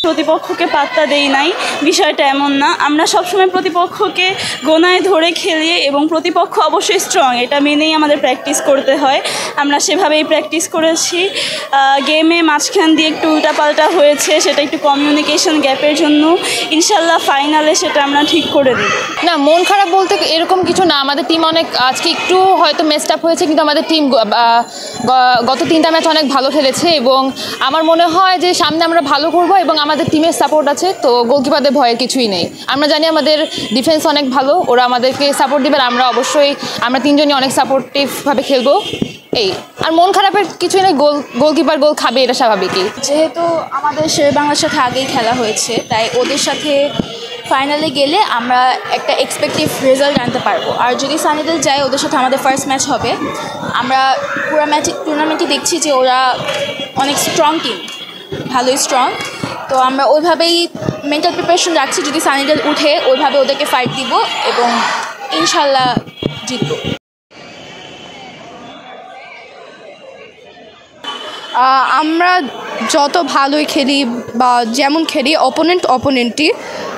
প্রতিপক্ষকে পাত্তা দেই নাই, বিষয়টা এমন না। আমরা সবসময় প্রতিপক্ষকে গোনায় ধরে খেলি এবং প্রতিপক্ষ অবশ্যই স্ট্রং, এটা মেনেই আমাদের প্র্যাকটিস করতে হয়। আমরা সেভাবেই প্র্যাকটিস করেছি। গেমে মাঝখান দিয়ে একটু উল্টাপাল্টা হয়েছে, সেটা একটু কমিউনিকেশন গ্যাপের জন্য। ইনশাল্লাহ ফাইনালে সেটা আমরা ঠিক করে দেব। না, মন খারাপ বলতে এরকম কিছু না। আমাদের টিম অনেক আজকে একটু হয়তো মেসড আপ হয়েছে, কিন্তু আমাদের টিম গত 3টা ম্যাচ অনেক ভালো খেলেছে এবং আমার মনে হয় যে সামনে আমরা ভালো করব এবং আমাদের টিমের সাপোর্ট আছে, তো গোলকিপারদের ভয়ের কিছুই নেই। আমরা জানি আমাদের ডিফেন্স অনেক ভালো, ওরা আমাদেরকে সাপোর্ট দেবে। আমরা অবশ্যই আমরা 3জনই অনেক সাপোর্টিভভাবে খেলবো। এই আর মন খারাপের কিছুই নেই, গোলকিপার গোল খাবে, এটা স্বাভাবিকই। যেহেতু আমাদের বাংলার সাথে আগেই খেলা হয়েছে, তাই ওদের সাথে ফাইনালে গেলে আমরা একটা এক্সপেক্টিভ রেজাল্ট আনতে পারবো। আর যদি সানিডেল যায়, ওদের সাথে আমাদের ফার্স্ট ম্যাচ হবে। আমরা পুরো টুর্নামেন্টে দেখছি যে ওরা অনেক স্ট্রং টিম, ভালোই স্ট্রং। তো আমরা ওইভাবেই মেন্টাল প্রিপারেশন রাখছি, যদি সানিডেল উঠে ওইভাবে ওদেরকে ফাইট দিব এবং ইনশাল্লাহ জিতব। আমরা যত ভালোই খেলি বা যেমন খেলি, অপোনেন্টই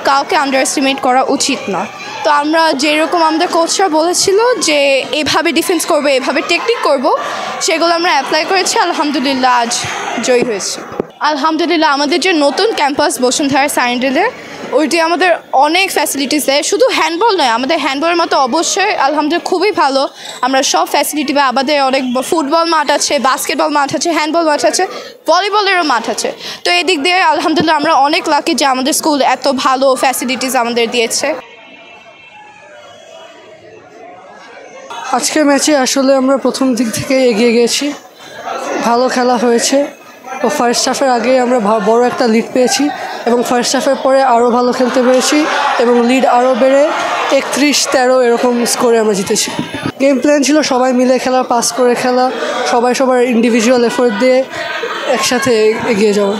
কাউকে আন্ডার এস্টিমেট করা উচিত না। তো আমরা যেরকম আমাদের কোচরা বলেছিল যে এভাবে ডিফেন্স করবো, এভাবে টেকনিক করব, সেগুলো আমরা অ্যাপ্লাই করেছি। আলহামদুলিল্লাহ আজ জয়ী হয়েছি। আলহামদুলিল্লাহ আমাদের যে নতুন ক্যাম্পাস বসুন্ধরা সানিডেলের, ওইটি আমাদের অনেক ফ্যাসিলিটিস দেয়। শুধু হ্যান্ডবল নয়, আমাদের হ্যান্ডবলের মতো অবশ্যই আলহামদুলিল্লাহ খুবই ভালো। আমরা সব ফ্যাসিলিটি বা আমাদের অনেক ফুটবল মাঠ আছে, বাস্কেটবল মাঠ আছে, হ্যান্ডবল মাঠ আছে, ভলিবলেরও মাঠ আছে। তো এদিক দিয়ে আলহামদুলিল্লাহ আমরা অনেক লাকি যে আমাদের স্কুল এত ভালো ফ্যাসিলিটিস আমাদের দিয়েছে। আজকের ম্যাচে আসলে আমরা প্রথম দিক থেকে এগিয়ে গিয়েছি, ভালো খেলা হয়েছে। তো ফার্স্ট হাফের আগেই আমরা বড় একটা লিড পেয়েছি এবং ফার্স্ট হাফের পরে আরও ভালো খেলতে পেরেছি এবং লিড আরও বেড়ে 31-13 এরকম স্কোরে আমরা জিতেছি। গেম প্ল্যান ছিল সবাই মিলে খেলা, পাস করে খেলা, সবাই সবার ইন্ডিভিজুয়াল এফোর্ট দিয়ে একসাথে এগিয়ে যাওয়া।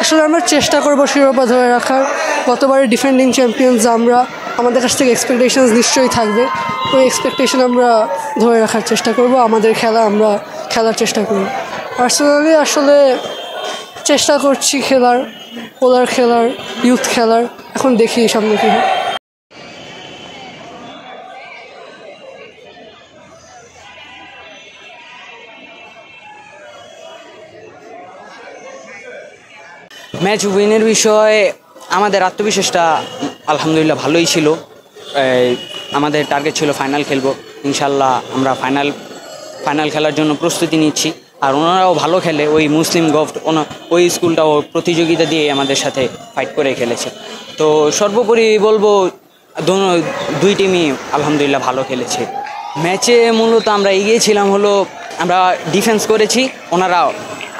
আসলে আমরা চেষ্টা করবো শিরোপা ধরে রাখার। গতবারে ডিফেন্ডিং চ্যাম্পিয়নস আমরা, আমাদের কাছ থেকে এক্সপেকটেশনস নিশ্চয়ই থাকবে। ওই এক্সপেকটেশন আমরা ধরে রাখার চেষ্টা করব, আমাদের খেলা আমরা খেলার চেষ্টা করব। পার্সোনালি আসলে চেষ্টা করছি খেলার, পোলার খেলার, ইউথ খেলার। এখন দেখি সামনে কী হয়। ম্যাচ উইনের বিষয়ে আমাদের আত্মবিশ্বাসটা আলহামদুলিল্লাহ ভালোই ছিল। আমাদের টার্গেট ছিল ফাইনাল খেলবো। ইনশাল্লাহ আমরা ফাইনাল খেলার জন্য প্রস্তুতি নিচ্ছি। আর ওনারাও ভালো খেলে, ওই মুসলিম গভট ওই স্কুলটাও প্রতিযোগিতা দিয়ে আমাদের সাথে ফাইট করে খেলেছে। তো সর্বোপরি বলবো দুই টিমই আলহামদুলিল্লাহ ভালো খেলেছে। ম্যাচে মূলত আমরা এগিয়েছিলাম হলো, আমরা ডিফেন্স করেছি, ওনারা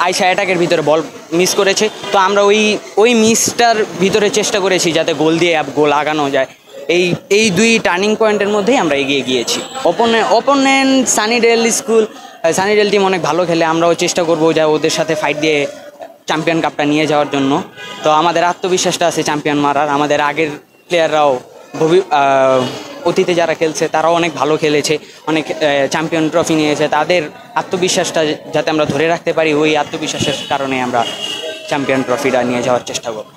আইসা অ্যাটাকের ভিতরে বল মিস করেছে। তো আমরা ওই মিসটার ভিতরে চেষ্টা করেছি যাতে গোল দিয়ে গোল আগানো যায়। এই দুই টার্নিং পয়েন্টের মধ্যেই আমরা এগিয়ে গিয়েছি। অপোনেন্ট সানিডেল টিম অনেক ভালো খেলে, আমরাও চেষ্টা করবো যা ওদের সাথে ফাইট দিয়ে চ্যাম্পিয়ন কাপটা নিয়ে যাওয়ার জন্য। তো আমাদের আত্মবিশ্বাসটা আছে চ্যাম্পিয়ন মারার। আমাদের আগের প্লেয়াররাও অতীতে যারা খেলছে তারাও অনেক ভালো খেলেছে, অনেক চ্যাম্পিয়ন ট্রফি নিয়েছে। তাদের আত্মবিশ্বাসটা যাতে আমরা ধরে রাখতে পারি, ওই আত্মবিশ্বাসের কারণে আমরা চ্যাম্পিয়ন ট্রফিটা নিয়ে যাওয়ার চেষ্টা করব।